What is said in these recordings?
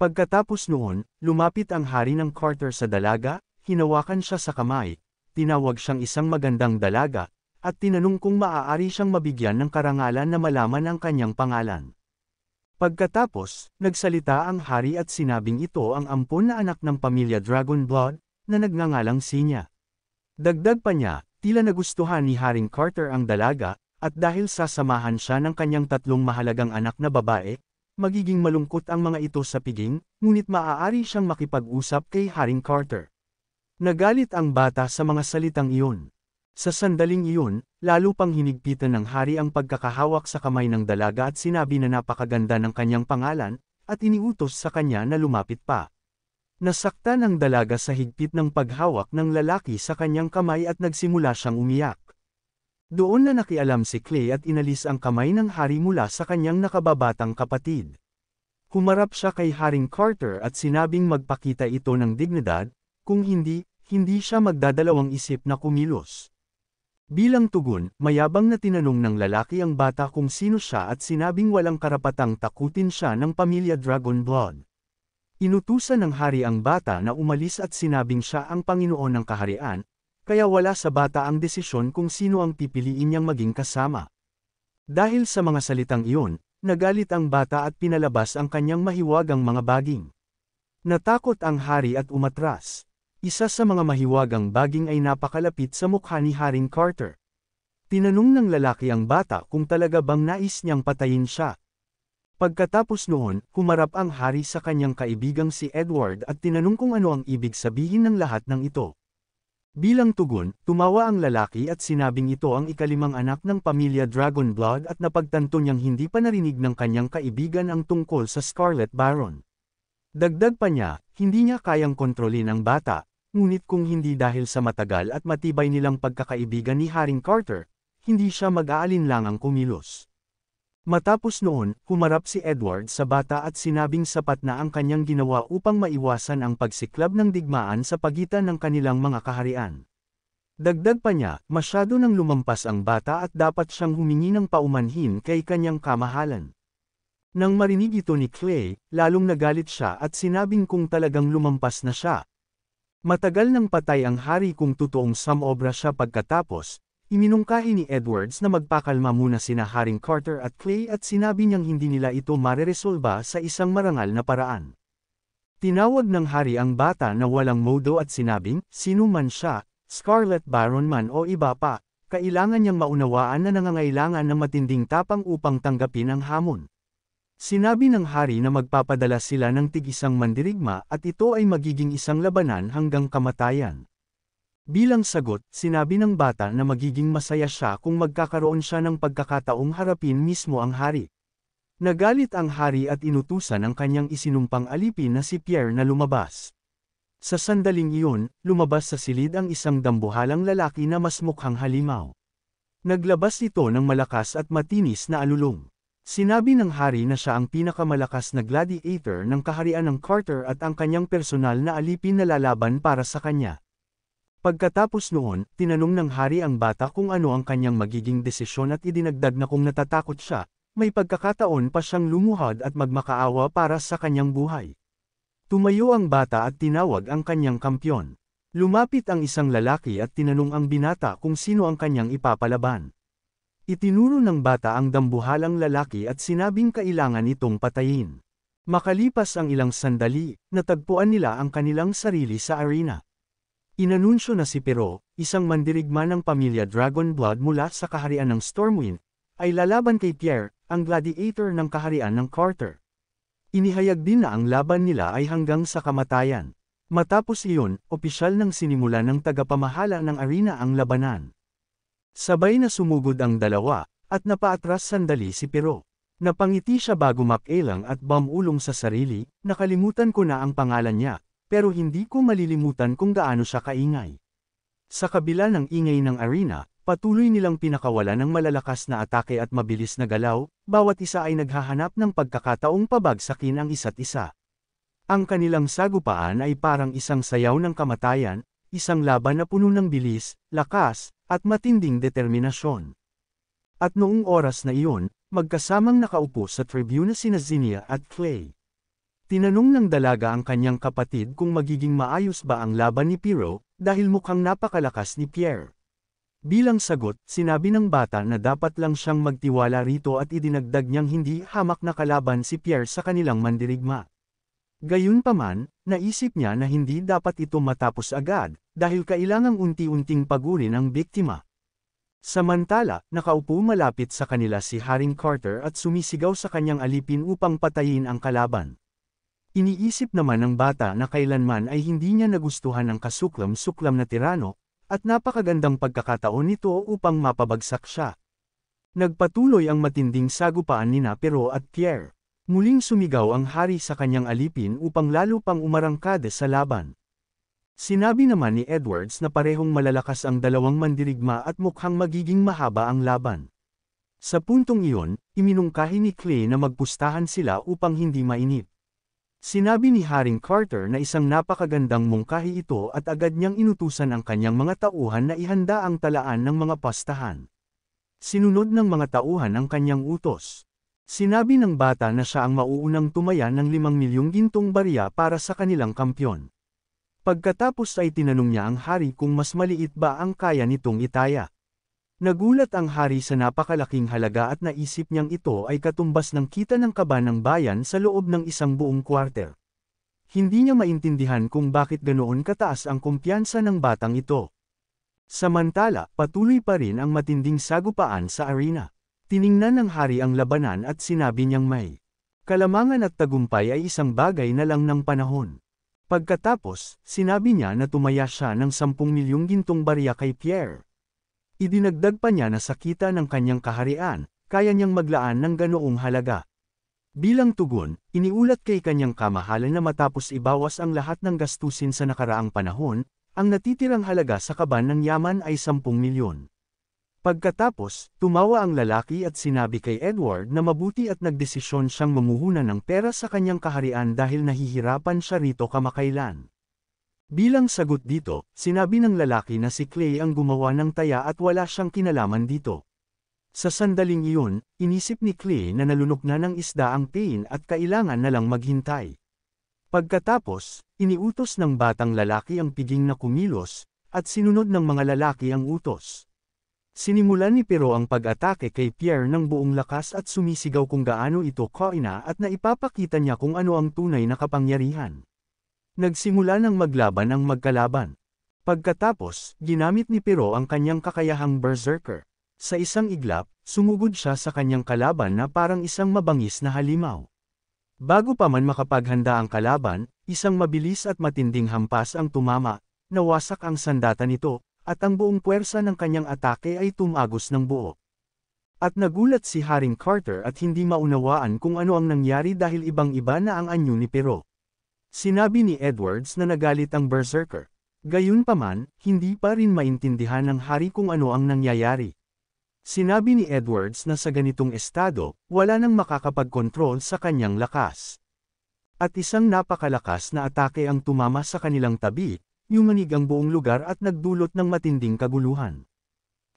Pagkatapos noon, lumapit ang hari ng Carter sa dalaga, hinawakan siya sa kamay, tinawag siyang isang magandang dalaga, at tinanong kung maaari siyang mabigyan ng karangalan na malaman ang kanyang pangalan. Pagkatapos, nagsalita ang hari at sinabing ito ang ampon na anak ng pamilya Dragonblood, na nagngangalang Sinya. Dagdag pa niya, tila nagustuhan ni Haring Carter ang dalaga, at dahil sasamahan siya ng kanyang tatlong mahalagang anak na babae, magiging malungkot ang mga ito sa piging, ngunit maaari siyang makipag-usap kay Haring Carter. Nagalit ang bata sa mga salitang iyon. Sa sandaling iyon, lalo pang hinigpitan ng hari ang pagkakahawak sa kamay ng dalaga at sinabi na napakaganda ng kanyang pangalan, at iniutos sa kanya na lumapit pa. Nasaktan ang dalaga sa higpit ng paghawak ng lalaki sa kanyang kamay at nagsimula siyang umiyak. Doon na nakialam si Clay at inalis ang kamay ng hari mula sa kanyang nakababatang kapatid. Humarap siya kay Haring Carter at sinabing magpakita ito ng dignidad, kung hindi siya magdadalawang isip na kumilos. Bilang tugon, mayabang na tinanong ng lalaki ang bata kung sino siya at sinabing walang karapatang takutin siya ng pamilya Dragonblood. Inutusan ng hari ang bata na umalis at sinabing siya ang Panginoon ng kaharian, kaya wala sa bata ang desisyon kung sino ang pipiliin niyang maging kasama. Dahil sa mga salitang iyon, nagalit ang bata at pinalabas ang kanyang mahiwagang mga baging. Natakot ang hari at umatras. Isa sa mga mahiwagang baging ay napakalapit sa mukha ni Haring Carter. Tinanong ng lalaki ang bata kung talaga bang nais niyang patayin siya. Pagkatapos noon, humarap ang hari sa kanyang kaibigang si Edward at tinanong kung ano ang ibig sabihin ng lahat ng ito. Bilang tugon, tumawa ang lalaki at sinabing ito ang ikalimang anak ng pamilya Dragonblood at napagtanto niyang hindi pa narinig ng kanyang kaibigan ang tungkol sa Scarlet Baron. Dagdag pa niya, hindi niya kayang kontrolin ang bata. Ngunit kung hindi dahil sa matagal at matibay nilang pagkakaibigan ni Haring Carter, hindi siya mag-aalinlangang kumilos. Matapos noon, humarap si Edward sa bata at sinabing sapat na ang kanyang ginawa upang maiwasan ang pagsiklab ng digmaan sa pagitan ng kanilang mga kaharian. Dagdag pa niya, masyado nang lumampas ang bata at dapat siyang humingi ng paumanhin kay kanyang kamahalan. Nang marinig ito ni Clay, lalong nagalit siya at sinabing kung talagang lumampas na siya. Matagal nang patay ang hari kung totoong samobra siya pagkatapos, iminungkahi ni Edwards na magpakalma muna sina Haring Carter at Clay at sinabi niyang hindi nila ito mareresolba sa isang marangal na paraan. Tinawag ng hari ang bata na walang modo at sinabing, sino man siya, Scarlet Baron man o iba pa, kailangan niyang maunawaan na nangangailangan ng matinding tapang upang tanggapin ang hamon. Sinabi ng hari na magpapadala sila ng tig-isang mandirigma at ito ay magiging isang labanan hanggang kamatayan. Bilang sagot, sinabi ng bata na magiging masaya siya kung magkakaroon siya ng pagkakataong harapin mismo ang hari. Nagalit ang hari at inutusan ang kanyang isinumpang alipin na si Pierre na lumabas. Sa sandaling iyon, lumabas sa silid ang isang dambuhalang lalaki na mas mukhang halimaw. Naglabas ito ng malakas at matinis na alulong. Sinabi ng hari na siya ang pinakamalakas na gladiator ng kaharian ng Carter at ang kanyang personal na alipin na lalaban para sa kanya. Pagkatapos noon, tinanong ng hari ang bata kung ano ang kanyang magiging desisyon at idinagdag na kung natatakot siya, may pagkakataon pa siyang lumuhod at magmakaawa para sa kanyang buhay. Tumayo ang bata at tinawag ang kanyang kampyon. Lumapit ang isang lalaki at tinanong ang binata kung sino ang kanyang ipapalaban. Itinuro ng bata ang dambuhalang lalaki at sinabing kailangan itong patayin. Makalipas ang ilang sandali, natagpuan nila ang kanilang sarili sa arena. Inanunsyo na si Pero, isang mandirigma ng pamilya Dragonblood mula sa kaharian ng Stormwind, ay lalaban kay Pierre, ang gladiator ng kaharian ng Carter. Inihayag din na ang laban nila ay hanggang sa kamatayan. Matapos iyon, opisyal nang sinimula ng tagapamahala ng arena ang labanan. Sabay na sumugod ang dalawa, at napaatras sandali si Pero. Napangiti siya bago makailang at bumulong sa sarili, nakalimutan ko na ang pangalan niya, pero hindi ko malilimutan kung gaano siya kaingay. Sa kabila ng ingay ng arena, patuloy nilang pinakawalan ng malalakas na atake at mabilis na galaw, bawat isa ay naghahanap ng pagkakataong pabagsakin ang isa't isa. Ang kanilang sagupaan ay parang isang sayaw ng kamatayan, isang laban na puno ng bilis, lakas, at matinding determinasyon. At noong oras na iyon, magkasamang nakaupo sa tribuna sina Zinnia at Clay. Tinanong ng dalaga ang kanyang kapatid kung magiging maayos ba ang laban ni Piero, dahil mukhang napakalakas ni Pierre. Bilang sagot, sinabi ng bata na dapat lang siyang magtiwala rito at idinagdag niyang hindi hamak na kalaban si Pierre sa kanilang mandirigma. Gayunpaman, naisip niya na hindi dapat ito matapos agad, dahil kailangang unti-unting pagurin ang biktima. Samantala, nakaupo malapit sa kanila si Haring Carter at sumisigaw sa kanyang alipin upang patayin ang kalaban. Iniisip naman ng bata na kailanman ay hindi niya nagustuhan ang kasuklam-suklam na tirano, at napakagandang pagkakataon nito upang mapabagsak siya. Nagpatuloy ang matinding sagupaan nina Piero at Pierre. Muling sumigaw ang hari sa kanyang alipin upang lalo pang umarangkada sa laban. Sinabi naman ni Edwards na parehong malalakas ang dalawang mandirigma at mukhang magiging mahaba ang laban. Sa puntong iyon, iminungkahi ni Clay na magpustahan sila upang hindi mainip. Sinabi ni Haring Carter na isang napakagandang mungkahi ito at agad niyang inutusan ang kanyang mga tauhan na ihanda ang talaan ng mga pastahan. Sinunod ng mga tauhan ang kanyang utos. Sinabi ng bata na siya ang mauunang tumaya ng 5 milyong gintong barya para sa kanilang kampyon. Pagkatapos ay tinanong niya ang hari kung mas maliit ba ang kaya nitong itaya. Nagulat ang hari sa napakalaking halaga at naisip niyang ito ay katumbas ng kita ng kaba ng bayan sa loob ng isang buong kwarter. Hindi niya maintindihan kung bakit ganoon kataas ang kumpiyansa ng batang ito. Samantala, patuloy pa rin ang matinding sagupaan sa arena. Tiningnan ng hari ang labanan at sinabi niyang may kalamangan at tagumpay ay isang bagay na lang ng panahon. Pagkatapos, sinabi niya na tumaya siya ng 10 milyong gintong barya kay Pierre. Idinagdag pa niya na sa kita ng kanyang kaharian, kaya niyang maglaan ng ganoong halaga. Bilang tugon, iniulat kay kanyang kamahalan na matapos ibawas ang lahat ng gastusin sa nakaraang panahon, ang natitirang halaga sa kaban ng yaman ay 10 milyon. Pagkatapos, tumawa ang lalaki at sinabi kay Edward na mabuti at nagdesisyon siyang mamuhunan ng pera sa kanyang kaharian dahil nahihirapan siya rito kamakailan. Bilang sagot dito, sinabi ng lalaki na si Clay ang gumawa ng taya at wala siyang kinalaman dito. Sa sandaling iyon, inisip ni Clay na nalunok na ng isda ang pain at kailangan na lang maghintay. Pagkatapos, iniutos ng batang lalaki ang piging na kumilos, at sinunod ng mga lalaki ang utos. Sinimulan ni Piero ang pag-atake kay Pierre ng buong lakas at sumisigaw kung gaano ito kaina at naipapakita niya kung ano ang tunay na kapangyarihan. Nagsimula ng maglaban ang magkalaban. Pagkatapos, ginamit ni Piero ang kanyang kakayahang berserker. Sa isang iglap, sumugod siya sa kanyang kalaban na parang isang mabangis na halimaw. Bago pa man makapaghanda ang kalaban, isang mabilis at matinding hampas ang tumama, nawasak ang sandata nito, at ang buong puwersa ng kanyang atake ay tumagos ng buo. At nagulat si Haring Carter at hindi maunawaan kung ano ang nangyari dahil ibang-iba na ang anyo ni Piero. Sinabi ni Edwards na nagalit ang berserker. Gayunpaman, hindi pa rin maintindihan ng hari kung ano ang nangyayari. Sinabi ni Edwards na sa ganitong estado, wala nang makakapagkontrol sa kanyang lakas. At isang napakalakas na atake ang tumama sa kanilang tabi, yumanig ang buong lugar at nagdulot ng matinding kaguluhan.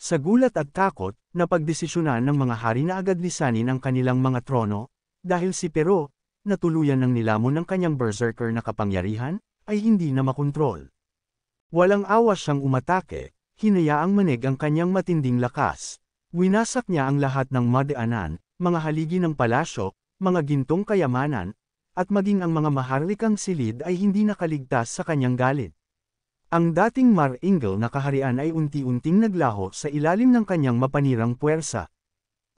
Sa gulat at takot, napagdesisyonan ng mga hari na agad lisanin ang kanilang mga trono, dahil si Piero, na tuluyan ng nilamon ng kanyang berserker na kapangyarihan, ay hindi na makontrol. Walang awa siyang umatake, hinayaang manig ang kanyang matinding lakas. Winasak niya ang lahat ng madaanan, mga haligi ng palasyo, mga gintong kayamanan, at maging ang mga maharlikang silid ay hindi nakaligtas sa kanyang galit. Ang dating Mar-Ingel na kaharian ay unti-unting naglaho sa ilalim ng kanyang mapanirang puwersa.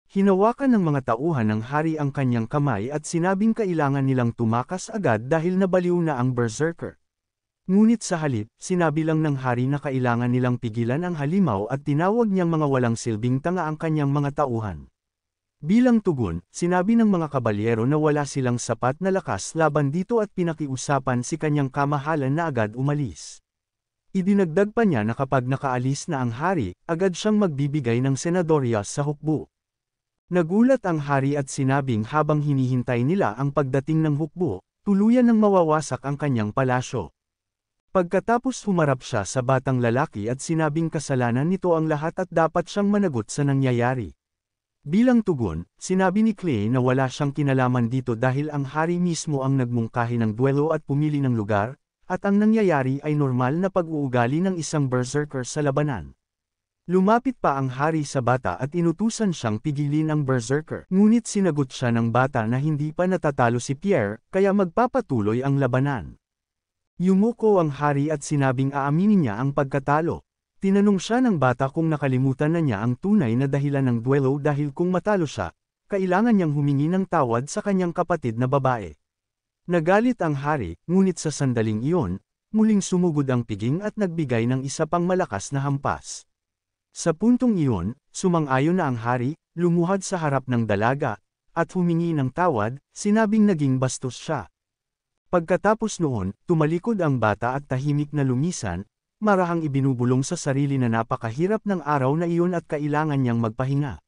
Hinawakan ng mga tauhan ng hari ang kanyang kamay at sinabing kailangan nilang tumakas agad dahil nabaliw na ang berserker. Ngunit sa halip, sinabi lang ng hari na kailangan nilang pigilan ang halimaw at tinawag niyang mga walang silbing tanga ang kanyang mga tauhan. Bilang tugon, sinabi ng mga kabalyero na wala silang sapat na lakas laban dito at pinakiusapan si kanyang kamahalan na agad umalis. Idinagdag pa niya na kapag nakaalis na ang hari, agad siyang magbibigay ng senadoryas sa hukbo. Nagulat ang hari at sinabing habang hinihintay nila ang pagdating ng hukbo, tuluyan ng mawawasak ang kanyang palasyo. Pagkatapos humarap siya sa batang lalaki at sinabing kasalanan nito ang lahat at dapat siyang managot sa nangyayari. Bilang tugon, sinabi ni Clay na wala siyang kinalaman dito dahil ang hari mismo ang nagmungkahi ng duelo at pumili ng lugar, at ang nangyayari ay normal na pag-uugali ng isang berserker sa labanan. Lumapit pa ang hari sa bata at inutusan siyang pigilin ang berserker. Ngunit sinagot siya ng bata na hindi pa natatalo si Pierre, kaya magpapatuloy ang labanan. Yumuko ang hari at sinabing aaminin niya ang pagkatalo. Tinanong siya ng bata kung nakalimutan na niya ang tunay na dahilan ng duelo dahil kung matalo siya, kailangan niyang humingi ng tawad sa kanyang kapatid na babae. Nagalit ang hari, ngunit sa sandaling iyon, muling sumugod ang piging at nagbigay ng isa pang malakas na hampas. Sa puntong iyon, sumang-ayon na ang hari, lumuhad sa harap ng dalaga, at humingi ng tawad, sinabing naging bastos siya. Pagkatapos noon, tumalikod ang bata at tahimik na lumisan, marahang ibinubulong sa sarili na napakahirap ng araw na iyon at kailangan niyang magpahinga.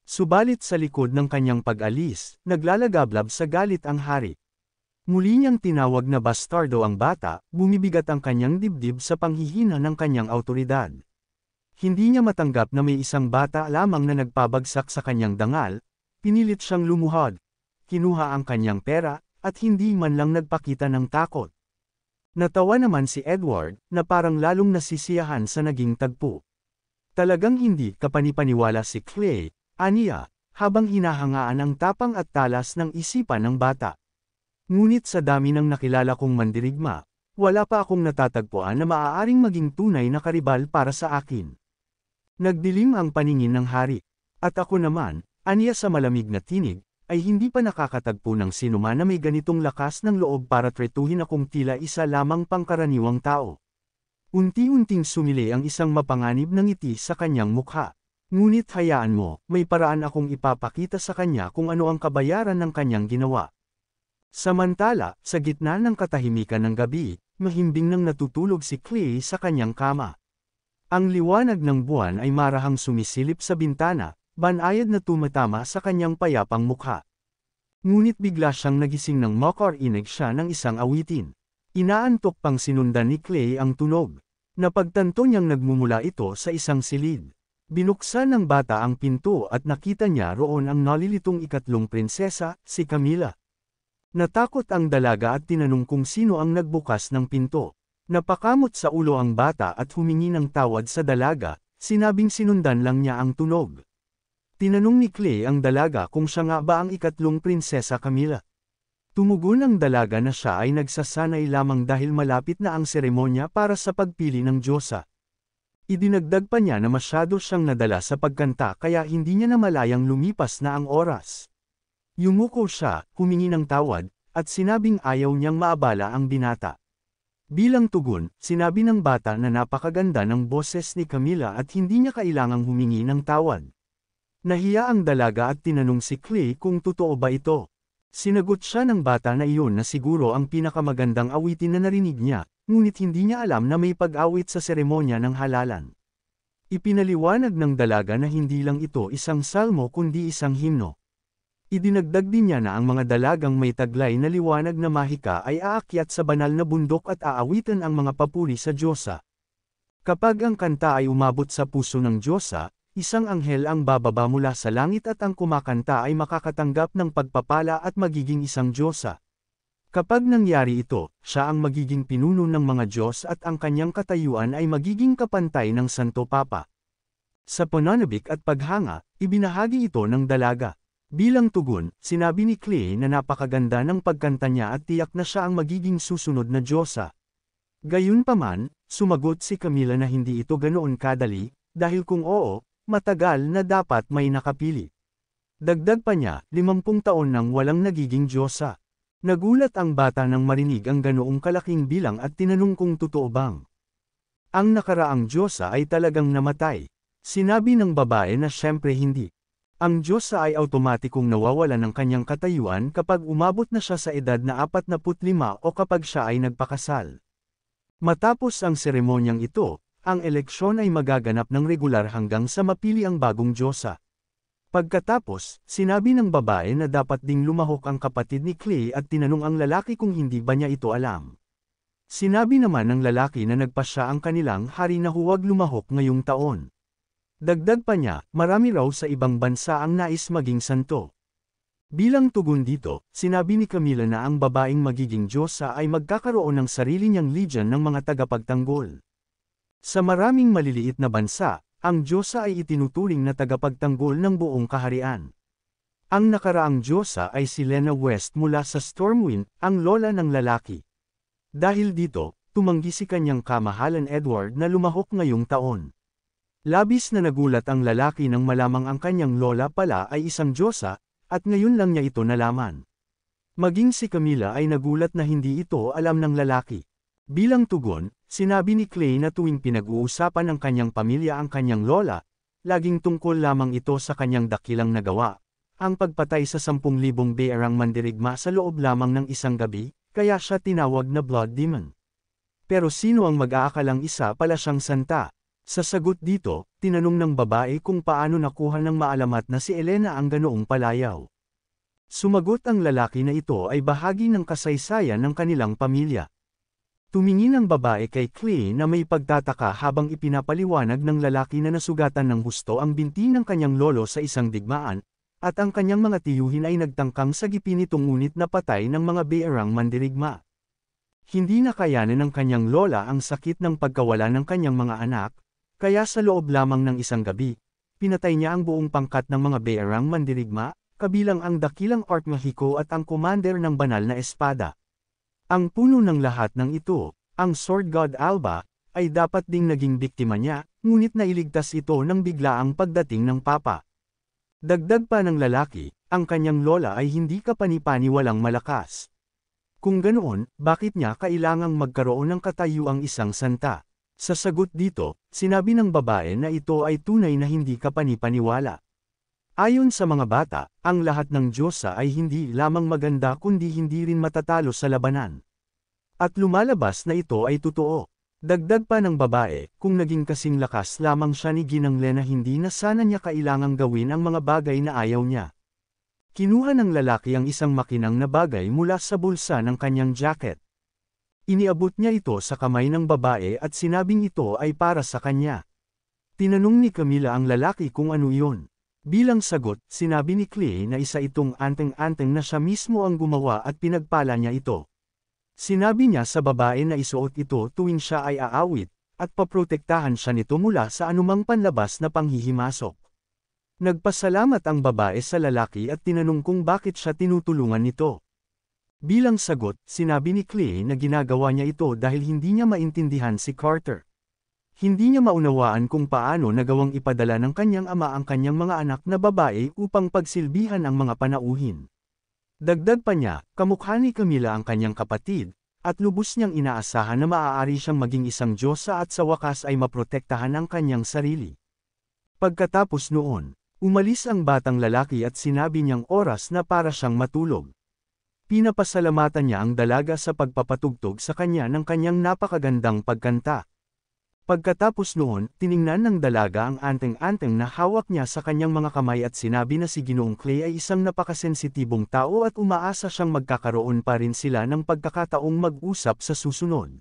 Subalit sa likod ng kanyang pag-alis, naglalagablab sa galit ang hari. Muli niyang tinawag na bastardo ang bata, bumibigat ang kanyang dibdib sa panghihina ng kanyang awtoridad. Hindi niya matanggap na may isang bata lamang na nagpabagsak sa kanyang dangal, pinilit siyang lumuhod, kinuha ang kanyang pera, at hindi man lang nagpakita ng takot. Natawa naman si Edward, na parang lalong nasisiyahan sa naging tagpo. Talagang hindi kapanipaniwala si Clay, aniya, habang hinahangaan ang tapang at talas ng isipan ng bata. Ngunit sa dami ng nakilala kong mandirigma, wala pa akong natatagpuan na maaaring maging tunay na karibal para sa akin. Nagdilim ang paningin ng hari. At ako naman, aniya sa malamig na tinig, ay hindi pa nakakatagpo ng sinuman na may ganitong lakas ng loob para tretuhin akong tila isa lamang pangkaraniwang tao. Unti-unting sumili ang isang mapanganib na ngiti sa kanyang mukha. Ngunit hayaan mo, may paraan akong ipapakita sa kanya kung ano ang kabayaran ng kanyang ginawa. Samantala, sa gitna ng katahimikan ng gabi, mahimbing nang natutulog si Clay sa kanyang kama. Ang liwanag ng buwan ay marahang sumisilip sa bintana, banayad na tumatama sa kanyang payapang mukha. Ngunit bigla siyang nagising nang makarinig siya ng isang awitin. Inaantok pang sinundan ni Clay ang tunog. Napagtanto niyang nagmumula ito sa isang silid. Binuksan ng bata ang pinto at nakita niya roon ang nalilitong ikatlong prinsesa, si Camila. Natakot ang dalaga at tinanong kung sino ang nagbukas ng pinto. Napakamot sa ulo ang bata at humingi ng tawad sa dalaga, sinabing sinundan lang niya ang tunog. Tinanong ni Clay ang dalaga kung siya nga ba ang ikatlong prinsesa Camila. Tumugon ang dalaga na siya ay nagsasanay lamang dahil malapit na ang seremonya para sa pagpili ng diyosa. Idinagdag pa niya na masyado siyang nadala sa pagkanta kaya hindi niya namalayang lumipas na ang oras. Yumuko siya, humingi ng tawad, at sinabing ayaw niyang maabala ang binata. Bilang tugon, sinabi ng bata na napakaganda ng boses ni Camila at hindi niya kailangang humingi ng tawad. Nahiya ang dalaga at tinanong si Clay kung totoo ba ito. Sinagot siya ng bata na iyon na siguro ang pinakamagandang awitin na narinig niya, ngunit hindi niya alam na may pag-awit sa seremonya ng halalan. Ipinaliwanag ng dalaga na hindi lang ito isang salmo kundi isang himno. Idinagdag din niya na ang mga dalagang may taglay na liwanag na mahika ay aakyat sa banal na bundok at aawitan ang mga papuri sa diyosa. Kapag ang kanta ay umabot sa puso ng diyosa, isang anghel ang bababa mula sa langit at ang kumakanta ay makakatanggap ng pagpapala at magiging isang diyosa. Kapag nangyari ito, siya ang magiging pinuno ng mga Diyos at ang kanyang katayuan ay magiging kapantay ng Santo Papa. Sa pananabik at paghanga, ibinahagi ito ng dalaga. Bilang tugon, sinabi ni Clay na napakaganda ng pagkanta niya at tiyak na siya ang magiging susunod na diyosa. Gayunpaman, sumagot si Camila na hindi ito ganoon kadali, dahil kung oo, matagal na dapat may nakapili. Dagdag pa niya, 50 taon nang walang nagiging diyosa. Nagulat ang bata nang marinig ang ganoong kalaking bilang at tinanong kung totoo bang ang nakaraang diyosa ay talagang namatay. Sinabi ng babae na siyempre hindi. Ang diyosa ay automatikong nawawala ng kanyang katayuan kapag umabot na siya sa edad na 45 o kapag siya ay nagpakasal. Matapos ang seremonyang ito, ang eleksyon ay magaganap ng regular hanggang sa mapili ang bagong diyosa. Pagkatapos, sinabi ng babae na dapat ding lumahok ang kapatid ni Clay at tinanong ang lalaki kung hindi ba niya ito alam. Sinabi naman ng lalaki na nagpasya ang kanilang hari na huwag lumahok ngayong taon. Dagdag pa niya, marami raw sa ibang bansa ang nais maging santo. Bilang tugon dito, sinabi ni Camila na ang babaeng magiging diyosa ay magkakaroon ng sarili niyang legion ng mga tagapagtanggol. Sa maraming maliliit na bansa, ang diyosa ay itinuturing na tagapagtanggol ng buong kaharian. Ang nakaraang diyosa ay si Lena West mula sa Stormwind, ang lola ng lalaki. Dahil dito, tumanggi si kanyang kamahalan Edward na lumahok ngayong taon. Labis na nagulat ang lalaki nang malamang ang kanyang lola pala ay isang diyosa, at ngayon lang niya ito nalaman. Maging si Camila ay nagulat na hindi ito alam ng lalaki. Bilang tugon, sinabi ni Clay na tuwing pinag-uusapan ng kanyang pamilya ang kanyang lola, laging tungkol lamang ito sa kanyang dakilang nagawa, ang pagpatay sa 10,000 bearang mandirigma sa loob lamang ng isang gabi, kaya siya tinawag na Blood Demon. Pero sino ang mag-aakalang isa pala siyang santa? Sa sagot dito, tinanong ng babae kung paano nakuha ng maalamat na si Elena ang ganoong palayaw. Sumagot ang lalaki na ito ay bahagi ng kasaysayan ng kanilang pamilya. Tumingin ang babae kay Clay na may pagtataka habang ipinapaliwanag ng lalaki na nasugatan ng husto ang binti ng kanyang lolo sa isang digmaan, at ang kanyang mga tiyuhin ay nagtangkang sagipin itong ngunit napatay ng mga bearang mandirigma. Hindi nakayanan ng kanyang lola ang sakit ng pagkawala ng kanyang mga anak, kaya sa loob lamang ng isang gabi, pinatay niya ang buong pangkat ng mga bearang mandirigma, kabilang ang dakilang Archmahiko at ang commander ng banal na espada. Ang puno ng lahat ng ito, ang Sword God Alba, ay dapat ding naging biktima niya, ngunit nailigtas ito ng biglaang pagdating ng papa. Dagdag pa ng lalaki, ang kanyang lola ay hindi kapani-paniwalang malakas. Kung ganoon, bakit niya kailangang magkaroon ng katayuang isang santa? Sa sagot dito, sinabi ng babae na ito ay tunay na hindi kapani-paniwala. Ayon sa mga bata, ang lahat ng diyosa ay hindi lamang maganda kundi hindi rin matatalo sa labanan. At lumalabas na ito ay totoo. Dagdag pa ng babae, kung naging kasing lakas lamang siya ni Ginang Lena hindi na sana niya kailangang gawin ang mga bagay na ayaw niya. Kinuha ng lalaki ang isang makinang na bagay mula sa bulsa ng kanyang jacket. Iniabot niya ito sa kamay ng babae at sinabing ito ay para sa kanya. Tinanong ni Camila ang lalaki kung ano iyon. Bilang sagot, sinabi ni Clay na isa itong anteng-anteng na siya mismo ang gumawa at pinagpala niya ito. Sinabi niya sa babae na isuot ito tuwing siya ay aawit, at paprotektahan siya nito mula sa anumang panlabas na panghihimasok. Nagpasalamat ang babae sa lalaki at tinanong kung bakit siya tinutulungan nito. Bilang sagot, sinabi ni Clay na ginagawa niya ito dahil hindi niya maintindihan si Carter. Hindi niya maunawaan kung paano nagawang ipadala ng kanyang ama ang kanyang mga anak na babae upang pagsilbihan ang mga panauhin. Dagdag pa niya, kamukha ni Camila ang kanyang kapatid, at lubos niyang inaasahan na maaari siyang maging isang diyosa at sa wakas ay maprotektahan ang kanyang sarili. Pagkatapos noon, umalis ang batang lalaki at sinabi niyang oras na para siyang matulog. Pinapasalamatan niya ang dalaga sa pagpapatugtog sa kanya ng kanyang napakagandang pagkanta. Pagkatapos noon, tiningnan ng dalaga ang anteng-anteng na hawak niya sa kanyang mga kamay at sinabi na si Ginoong Clay ay isang napakasensitibong tao at umaasa siyang magkakaroon pa rin sila ng pagkakataong mag-usap sa susunod.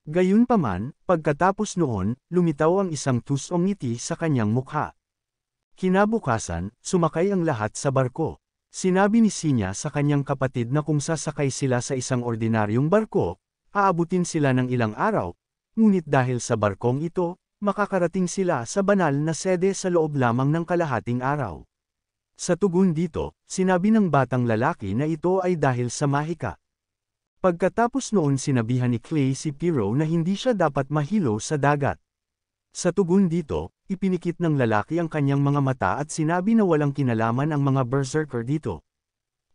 Gayunpaman, pagkatapos noon, lumitaw ang isang tusong ngiti sa kanyang mukha. Kinabukasan, sumakay ang lahat sa barko. Sinabi ni Sinya sa kanyang kapatid na kung sasakay sila sa isang ordinaryong barko, aabutin sila ng ilang araw, ngunit dahil sa barkong ito, makakarating sila sa banal na sede sa loob lamang ng kalahating araw. Sa tugon dito, sinabi ng batang lalaki na ito ay dahil sa mahika. Pagkatapos noon sinabihan ni Clay si Piero na hindi siya dapat mahilo sa dagat. Sa tugon dito, ipinikit ng lalaki ang kanyang mga mata at sinabi na walang kinalaman ang mga berserker dito.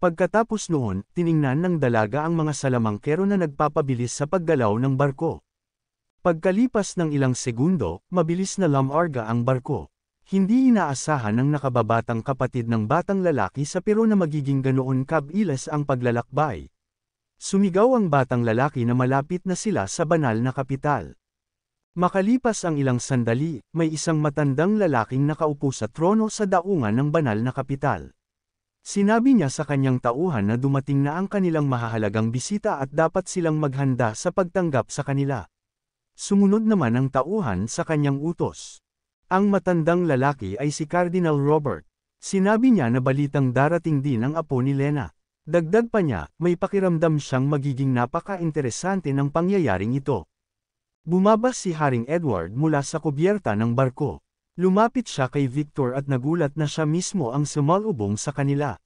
Pagkatapos noon, tiningnan ng dalaga ang mga salamangkero na nagpapabilis sa paggalaw ng barko. Pagkalipas ng ilang segundo, mabilis na lumarga ang barko. Hindi inaasahan ng nakababatang kapatid ng batang lalaki sa Piero na magiging ganoon kabilis ang paglalakbay. Sumigaw ang batang lalaki na malapit na sila sa banal na kapital. Makalipas ang ilang sandali, may isang matandang lalaking nakaupo sa trono sa daungan ng banal na kapital. Sinabi niya sa kanyang tauhan na dumating na ang kanilang mahahalagang bisita at dapat silang maghanda sa pagtanggap sa kanila. Sumunod naman ang tauhan sa kanyang utos. Ang matandang lalaki ay si Cardinal Robert. Sinabi niya na balitang darating din ang apo ni Lena. Dagdag pa niya, may pakiramdam siyang magiging napaka-interesante ng pangyayaring ito. Bumabas si Haring Edward mula sa kubyerta ng barko. Lumapit siya kay Victor at nagulat na siya mismo ang sumalubong sa kanila.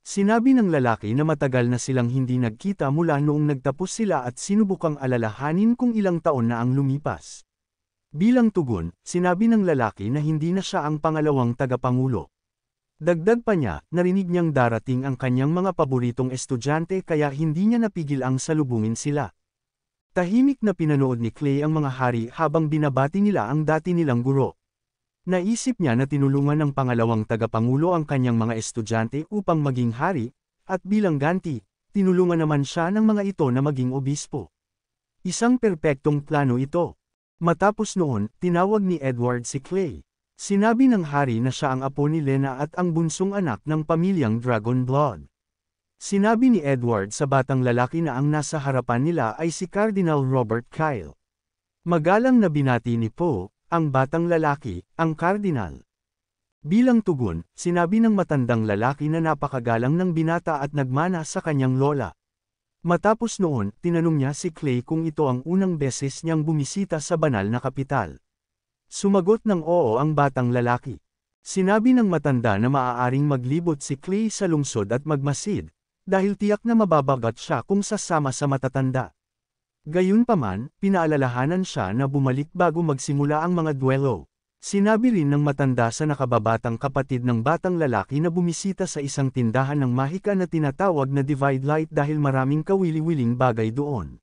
Sinabi ng lalaki na matagal na silang hindi nagkita mula noong nagtapos sila at sinubukang alalahanin kung ilang taon na ang lumipas. Bilang tugon, sinabi ng lalaki na hindi na siya ang pangalawang tagapangulo. Dagdag pa niya, narinig niyang darating ang kanyang mga paboritong estudyante kaya hindi niya napigil ang salubungin sila. Tahimik na pinanood ni Clay ang mga hari habang binabati nila ang dati nilang guro. Naisip niya na tinulungan ng pangalawang tagapangulo ang kanyang mga estudyante upang maging hari, at bilang ganti, tinulungan naman siya ng mga ito na maging obispo. Isang perpektong plano ito. Matapos noon, tinawag ni Edward si Clay. Sinabi ng hari na siya ang apo ni Lena at ang bunsong anak ng pamilyang Dragon Blood. Sinabi ni Edward sa batang lalaki na ang nasa harapan nila ay si Cardinal Robert Kyle. Magalang na binati ni Poe, ang batang lalaki, ang kardinal. Bilang tugon, sinabi ng matandang lalaki na napakagalang ng binata at nagmana sa kanyang lola. Matapos noon, tinanong niya si Clay kung ito ang unang beses niyang bumisita sa banal na kapital. Sumagot ng oo ang batang lalaki. Sinabi ng matanda na maaaring maglibot si Clay sa lungsod at magmasid, dahil tiyak na mababagat siya kung sasama sa matatanda. Gayunpaman, pinaalalahanan siya na bumalik bago magsimula ang mga duelo. Sinabi rin ng matanda sa nakababatang kapatid ng batang lalaki na bumisita sa isang tindahan ng mahika na tinatawag na Divide Light dahil maraming kawili-wiling bagay doon.